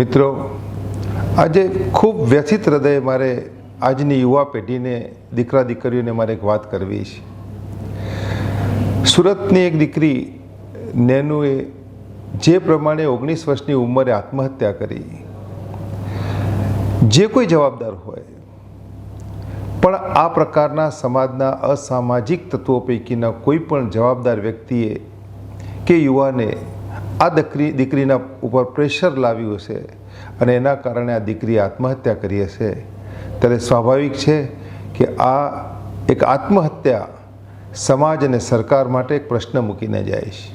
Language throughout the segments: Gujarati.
મિત્રો, આજે ખૂબ વ્યથિત હૃદય મારે આજની યુવા પેઢીને, દીકરા દીકરીઓને મારે એક વાત કરવી છે. સુરતની એક દીકરી નેનુએ જે પ્રમાણે 19 વર્ષની ઉંમરે આત્મહત્યા કરી, જે કોઈ જવાબદાર હોય પણ આ પ્રકારના સમાજના અસામાજિક તત્વો પૈકીના કોઈ પણ જવાબદાર વ્યક્તિએ કે યુવાને આ દીકરીના ઉપર પ્રેશર લાવ્યું હશે અને એના કારણે આ દીકરીએ આત્મહત્યા કરી હશે, ત્યારે સ્વાભાવિક છે કે આ એક આત્મહત્યા સમાજ અને સરકાર માટે એક પ્રશ્ન મૂકીને જાય છે.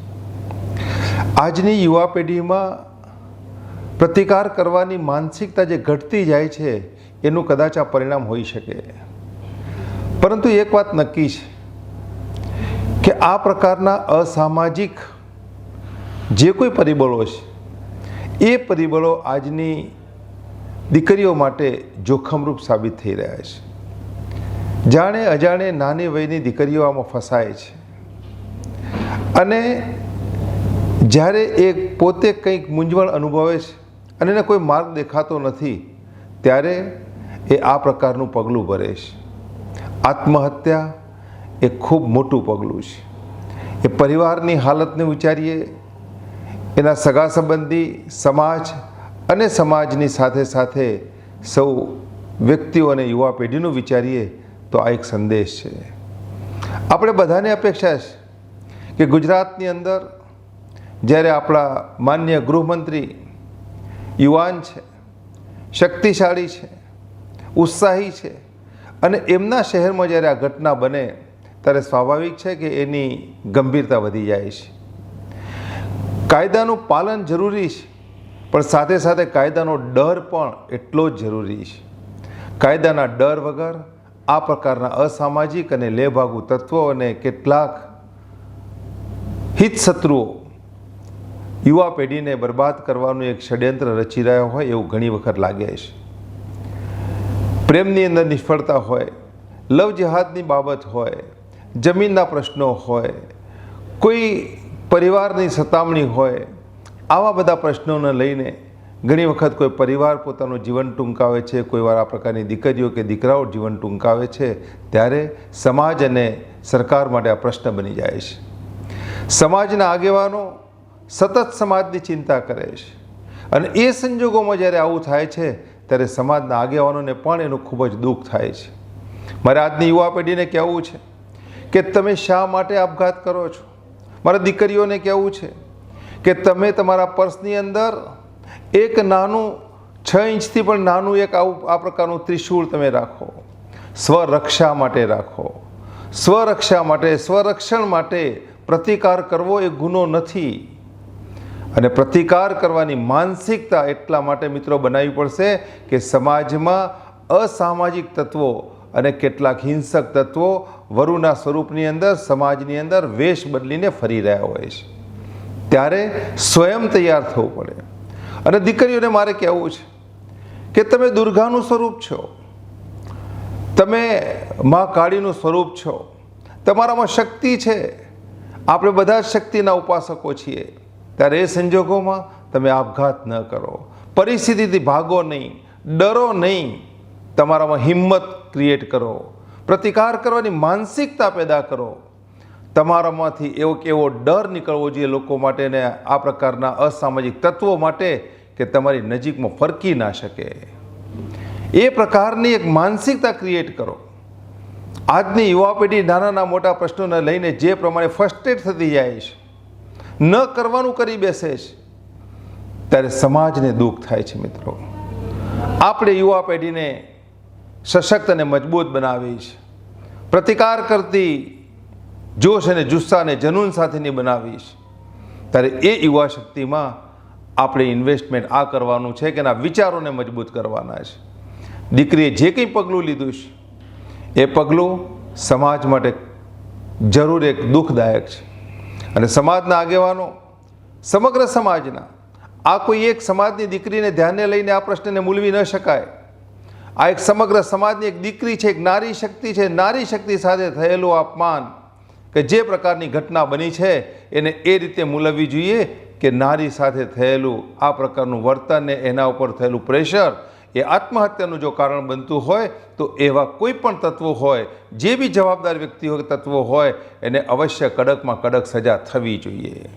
આજની યુવા પેઢીમાં પ્રતિકાર કરવાની માનસિકતા જે ઘટતી જાય છે એનું કદાચ આ પરિણામ હોઈ શકે, પરંતુ એક વાત નક્કી છે કે આ પ્રકારના અસામાજિક જે કોઈ પરિબળો છે એ પરિબળો આજની દીકરીઓ માટે જોખમરૂપ સાબિત થઈ રહ્યા છે. જાણે અજાણે નાની વયની દીકરીઓ આમાં ફસાય છે અને જ્યારે એ પોતે કંઈક મૂંઝવણ અનુભવે છે અને એને કોઈ માર્ગ દેખાતો નથી, ત્યારે એ આ પ્રકારનું પગલું ભરે છે. આત્મહત્યા એ ખૂબ મોટું પગલું છે. એ પરિવારની હાલતને વિચારીએ, એના સગા સંબંધી, સમાજ અને સમાજની સાથે સાથે સૌ વ્યક્તિઓ અને યુવા પેઢીનું વિચારીએ તો આ એક સંદેશ છે. આપણે બધાને અપેક્ષા છે કે ગુજરાતની અંદર જ્યારે આપણા માનનીય ગૃહમંત્રી યુવાન છે, શક્તિશાળી છે, ઉત્સાહી છે અને એમના શહેરમાં જ્યારે આ ઘટના બને ત્યારે સ્વાભાવિક છે કે એની ગંભીરતા વધી જાય છે. કાયદાનું પાલન જરૂરી છે, પણ સાથે સાથે કાયદાનો ડર પણ એટલો જ જરૂરી છે. કાયદાના ડર વગર આ પ્રકારના અસામાજિક અને લેભાગુ તત્વો અને કેટલાક હિતશત્રુઓ યુવા પેઢીને બરબાદ કરવાનું એક ષડયંત્ર રચી રહ્યા હોય એવું ઘણી વખત લાગે છે. પ્રેમની અંદર નિષ્ફળતા હોય, લવ જેહાદની બાબત હોય, જમીનના પ્રશ્નો હોય, કોઈ પરિવારની સતામણી હોય, આવા બધા પ્રશ્નોને લઈને ઘણી વખત કોઈ પરિવાર પોતાનું જીવન ટૂંકાવે છે, કોઈ વાર આ પ્રકારની દીકરીઓ કે દીકરાઓ જીવન ટૂંકાવે છે, ત્યારે સમાજ અને સરકાર માટે આ પ્રશ્ન બની જાય છે. સમાજના આગેવાનો સતત સમાજની ચિંતા કરે છે અને એ સંજોગોમાં જ્યારે આવું થાય છે ત્યારે સમાજના આગેવાનોને પણ એનું ખૂબ જ દુઃખ થાય છે. મારે આજની યુવા પેઢીને કહેવું છે કે તમે શા માટે આપઘાત કરો છો. મારા દીકરીઓને કહેવું છે કે તમે તમારા પર્સની અંદર એક નાનું 6 ઇંચથી પણ નાનું એક આ પ્રકારનું ત્રિશૂળ તમે રાખો. સ્વરક્ષા માટે રાખો. સ્વરક્ષા માટે, સ્વરક્ષણ માટે પ્રતિકાર કરવો એ ગુનો નથી. અને પ્રતિકાર કરવાની માનસિકતા એટલા માટે મિત્રો બનાવવી પડશે કે સમાજમાં અસામાજિક તત્વો અને કેટલાક હિંસક તત્વો વરુના સ્વરૂપની અંદર સમાજની અંદર વેશ બદલીને ફરી રહ્યા હોય છે. ત્યારે સ્વયં તૈયાર થવું પડે. અને દીકરીઓને મારે કહેવું છે કે તમે દુર્ગાનું સ્વરૂપ છો, તમે મા કાળીનું સ્વરૂપ છો, તમારામાં શક્તિ છે. આપણે બધા જ શક્તિના ઉપાસકો છીએ. ત્યારે એ સંજોગોમાં તમે આપઘાત ન કરો. પરિસ્થિતિથી ભાગો નહીં, ડરો નહીં, તમારામાં હિંમત ક્રિએટ કરો, પ્રતિકાર કરવાની માનસિકતા પેદા કરો. તમારામાંથી એવો ડર નીકળવો જોઈએ લોકો માટે ને આ પ્રકારના અસામાજિક તત્વો માટે કે તમારી નજીકમાં ફરકી ના શકે. એ પ્રકારની એક માનસિકતા ક્રિએટ કરો. આજની યુવા પેઢી નાના મોટા પ્રશ્નોને લઈને જે પ્રમાણે ફ્રસ્ટ્રેટ થતી જાય છે, ન કરવાનું કરી બેસે છે, ત્યારે સમાજને દુઃખ થાય છે. મિત્રો, આપણે યુવા પેઢીને સશક્ત અને મજબૂત બનાવી છે, પ્રતિકાર કરતી, જોશ અને જુસ્સા અને જનૂન સાથેની બનાવી છે. ત્યારે એ યુવા શક્તિમાં આપણે ઇન્વેસ્ટમેન્ટ આ કરવાનું છે કે એના વિચારોને મજબૂત કરવાના છે. દીકરીએ જે કંઈ પગલું લીધું છે એ પગલું સમાજ માટે જરૂર એક દુઃખદાયક છે. અને સમાજના આગેવાનો, સમગ્ર સમાજના, આ કોઈ એક સમાજની દીકરીને ધ્યાને લઈને આ પ્રશ્નને મૂલવી ન શકાય. આ એક સમગ્ર સમાજની એક દીકરી છે, એક નારી શક્તિ છે. નારી શક્તિ સાથે થયેલું અપમાન કે જે પ્રકારની ઘટના બની છે એને એ રીતે મૂલવવી જોઈએ કે નારી સાથે થયેલું આ પ્રકારનું વર્તન ને એના ઉપર થયેલું પ્રેશર એ આત્મહત્યાનું જો કારણ બનતું હોય તો એવા કોઈ પણ તત્વો હોય, જે બી જવાબદાર વ્યક્તિઓ તત્વો હોય, એને અવશ્ય કડકમાં કડક સજા થવી જોઈએ.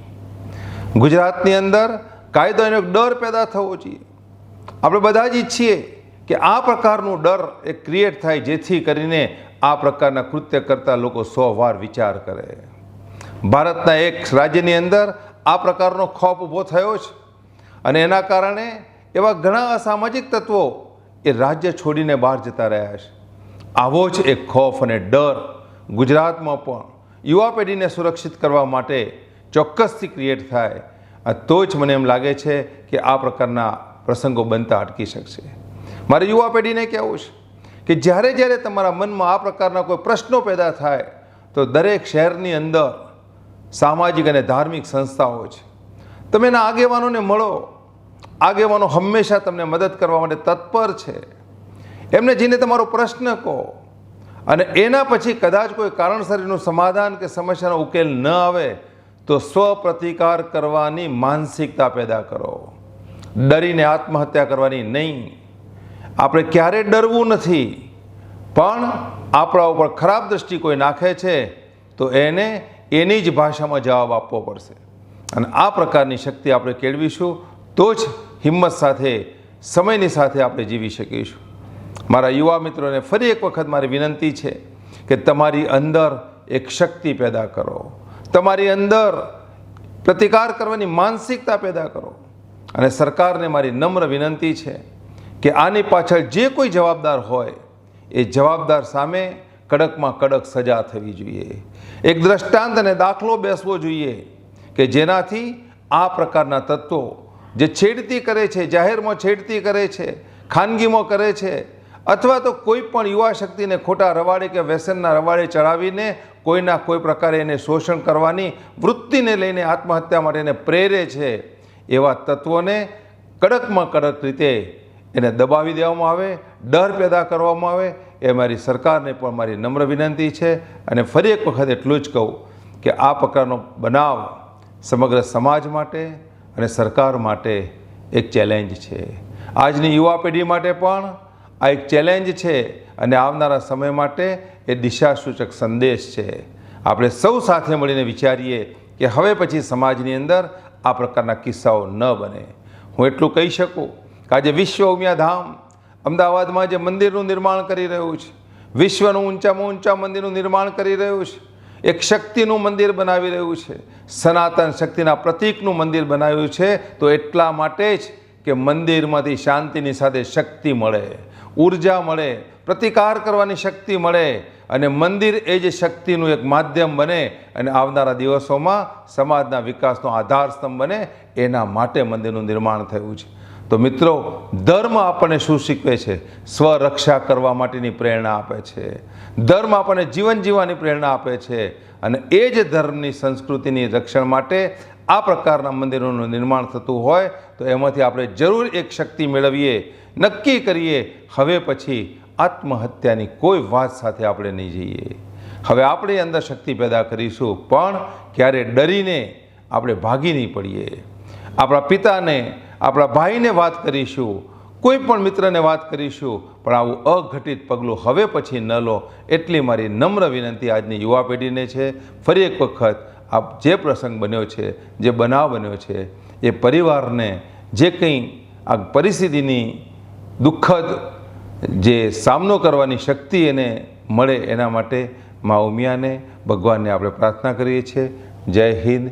ગુજરાતની અંદર કાયદોનો એક ડર પેદા થવો જોઈએ. આપણે બધા જ ઈચ્છીએ કે આ પ્રકારનો ડર એ ક્રિએટ થાય, જેથી કરીને આ પ્રકારના કૃત્ય કરતા લોકો 100 વાર વિચાર કરે. ભારતના એક રાજ્યની અંદર આ પ્રકારનો ખોફ ઊભો થયો છે અને એના કારણે એવા ઘણા અસામાજિક તત્વો એ રાજ્ય છોડીને બહાર જતા રહ્યા છે. આવો જ એક ખોફ અને ડર ગુજરાતમાં પણ યુવા પેઢીને સુરક્ષિત કરવા માટે ચોક્કસથી ક્રિએટ થાય, તો જ મને એમ લાગે છે કે આ પ્રકારના પ્રસંગો બનતા અટકી શકશે. મારે યુવા પેઢીને કહેવું છે કે જ્યારે જ્યારે તમારા મનમાં આ પ્રકારના કોઈ પ્રશ્નો પેદા થાય તો દરેક શહેરની અંદર સામાજિક અને ધાર્મિક સંસ્થાઓ છે, તમે એના આગેવાનોને મળો. આગેવાનો હંમેશા તમને મદદ કરવા માટે તત્પર છે. એમને જઈને તમારો પ્રશ્ન કહો અને એના પછી કદાચ કોઈ કારણસર એનું સમાધાન કે સમસ્યાનો ઉકેલ ન આવે તો સ્વપ્રતિકાર કરવાની માનસિકતા પેદા કરો. ડરીને આત્મહત્યા કરવાની નહીં. આપણે ક્યારેય ડરવું નથી, પણ આપણા ઉપર ખરાબ દ્રષ્ટિ કોઈ નાખે છે તો એને એની જ ભાષામાં જવાબ આપવો પડશે. અને આ પ્રકારની શક્તિ આપણે કેળવીશું તો જ હિંમત સાથે, સમયની સાથે આપણે જીવી શકીશું. મારા યુવા મિત્રોને ફરી એક વખત મારી વિનંતી છે કે તમારી અંદર એક શક્તિ પેદા કરો, તમારી અંદર પ્રતિકાર કરવાની માનસિકતા પેદા કરો. અને સરકારને મારી નમ્ર વિનંતી છે કે આની પાછળ જે કોઈ જવાબદાર હોય એ જવાબદાર સામે કડકમાં કડક સજા થવી જોઈએ. એક દ્રષ્ટાંત અને દાખલો બેસવો જોઈએ કે જેનાથી આ પ્રકારના તત્વો જે છેડતી કરે છે, જાહેરમાં છેડતી કરે છે, ખાનગીમાં કરે છે, અથવા તો કોઈ પણ યુવા શક્તિને ખોટા રવાડે કે વ્યસનના રવાડે ચડાવીને કોઈના કોઈ પ્રકારે એને શોષણ કરવાની વૃત્તિને લઈને આત્મહત્યા માટે એને પ્રેરે છે, એવા તત્વોને કડકમાં કડક રીતે એને દબાવી દેવામાં આવે, ડર પેદા કરવામાં આવે. એ મારી સરકારને પણ મારી નમ્ર વિનંતી છે. અને ફરી એક વખત એટલું જ કહું કે આ પ્રકારનો બનાવ સમગ્ર સમાજ માટે અને સરકાર માટે એક ચેલેન્જ છે. આજની યુવા પેઢી માટે પણ આ એક ચેલેન્જ છે અને આવનારા સમય માટે એ દિશાસૂચક સંદેશ છે. આપણે સૌ સાથે મળીને વિચારીએ કે હવે પછી સમાજની અંદર આ પ્રકારના કિસ્સાઓ ન બને. હું એટલું કહી શકું કે આજે વિશ્વ ઉમિયાધામ અમદાવાદમાં જે મંદિરનું નિર્માણ કરી રહ્યું છે, વિશ્વનું ઊંચામાં ઊંચા મંદિરનું નિર્માણ કરી રહ્યું છે, એક શક્તિનું મંદિર બનાવી રહ્યું છે, સનાતન શક્તિના પ્રતીકનું મંદિર બનાવ્યું છે, તો એટલા માટે જ કે મંદિરમાંથી શાંતિની સાથે શક્તિ મળે, ઉર્જા મળે, પ્રતિકાર કરવાની શક્તિ મળે અને મંદિર એ જ શક્તિનું એક માધ્યમ બને અને આવનારા દિવસોમાં સમાજના વિકાસનો આધારસ્તંભ બને. એના માટે મંદિરનું નિર્માણ થયું છે. તો મિત્રો, ધર્મ આપણને શું શીખવે છે? સ્વરક્ષા કરવા માટેની પ્રેરણા આપે છે. ધર્મ આપણને જીવન જીવવાની પ્રેરણા આપે છે અને એ જ ધર્મની સંસ્કૃતિની રક્ષણ માટે આ પ્રકારના મંદિરોનું નિર્માણ થતું હોય તો એમાંથી આપણે જરૂર એક શક્તિ મેળવીએ, નક્કી કરીએ હવે પછી આત્મહત્યાની કોઈ વાત સાથે આપણે નહીં જઈએ. હવે આપણી અંદર શક્તિ પેદા કરીશું, પણ ક્યારે ડરીને આપણે ભાગી નહીં પડીએ. આપણા પિતાને, આપણા ભાઈને વાત કરીશું, કોઈ પણ મિત્રને વાત કરીશું, પણ આવું અઘટિત પગલું હવે પછી ન લો. એટલી મારી નમ્ર વિનંતી આજની યુવા પેઢીને છે. ફરી એક વખત આ જે પ્રસંગ બન્યો છે, જે બનાવ બન્યો છે, એ પરિવારને જે કંઈ આ પરિસ્થિતિની દુઃખદ જે સામનો કરવાની શક્તિ એને મળે એના માટે મા ઉમિયાને, ભગવાનને આપણે પ્રાર્થના કરીએ છીએ. જય હિન્દ,